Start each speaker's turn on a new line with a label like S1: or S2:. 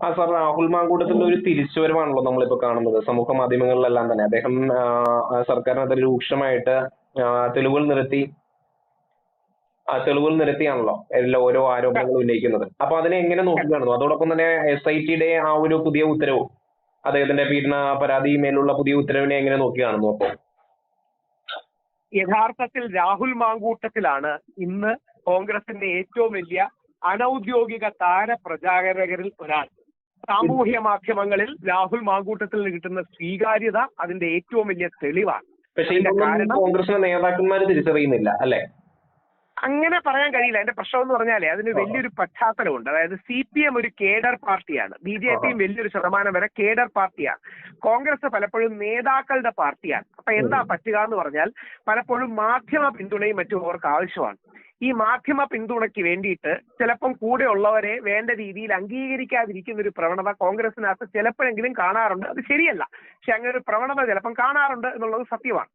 S1: ആ സാർ, രാഹുൽ മാങ്കൂട്ടത്തിന്റെ ഒരു തിരിച്ചുവരവാണല്ലോ നമ്മളിപ്പോ കാണുന്നത് സമൂഹ മാധ്യമങ്ങളിലെല്ലാം തന്നെ. അദ്ദേഹം സർക്കാരിനെതിരെ രൂക്ഷമായിട്ട് ആ, തെളിവുകൾ നിരത്തി തെളിവുകൾ നിരത്തിയാണല്ലോ ഓരോ ആരോപണങ്ങൾ ഉന്നയിക്കുന്നത്. അപ്പൊ അതിനെ എങ്ങനെ നോക്കിക്കാണുന്നു? അതോടൊപ്പം തന്നെ SITയുടെ ആ ഒരു പുതിയ ഉത്തരവും, അദ്ദേഹത്തിന്റെ പീഡന പരാതിയുമേലുള്ള പുതിയ ഉത്തരവിനെ എങ്ങനെ നോക്കിക്കാണുന്നു അപ്പൊ?
S2: യഥാർത്ഥത്തിൽ രാഹുൽ മാങ്കൂട്ടത്തിലാണ് ഇന്ന് കോൺഗ്രസിന്റെ ഏറ്റവും വലിയ അനൌദ്യോഗിക താരപ്രചാരകരിൽ ഒരാൾ. സാമൂഹ്യ മാധ്യമങ്ങളിൽ രാഹുൽ മാങ്കൂട്ടത്തിൽ കിട്ടുന്ന സ്വീകാര്യത അതിന്റെ ഏറ്റവും വലിയ തെളിവാണ്.
S1: പക്ഷെ
S2: അതിന്റെ
S1: ഇതൊന്നും
S2: കാരണം
S1: കോൺഗ്രസിലെ നേതാക്കന്മാർ തിരിച്ചറിയുന്നില്ല അല്ലെ?
S2: അങ്ങനെ പറയാൻ കഴിയില്ല. എന്റെ പ്രശ്നം എന്ന് പറഞ്ഞാലേ അതിന് വലിയൊരു പശ്ചാത്തലമുണ്ട്. അതായത് CPM ഒരു കേഡർ പാർട്ടിയാണ്, BJPയും വലിയൊരു ശതമാനം വരെ കേഡർ പാർട്ടിയാണ്, കോൺഗ്രസ് പലപ്പോഴും നേതാക്കളുടെ പാർട്ടിയാണ്. അപ്പൊ എന്താ പറ്റുക എന്ന് പറഞ്ഞാൽ പലപ്പോഴും മാധ്യമ പിന്തുണയും മറ്റും അവർക്ക് ആവശ്യമാണ്. ഈ മാധ്യമ പിന്തുണയ്ക്ക് വേണ്ടിയിട്ട് ചിലപ്പം കൂടെ ഉള്ളവരെ വേണ്ട രീതിയിൽ അംഗീകരിക്കാതിരിക്കുന്ന ഒരു പ്രവണത കോൺഗ്രസിനകത്ത് ചിലപ്പോഴെങ്കിലും കാണാറുണ്ട്. അത് ശരിയല്ല, പക്ഷെ അങ്ങനെ ഒരു പ്രവണത ചിലപ്പം കാണാറുണ്ട് എന്നുള്ളത് സത്യമാണ്.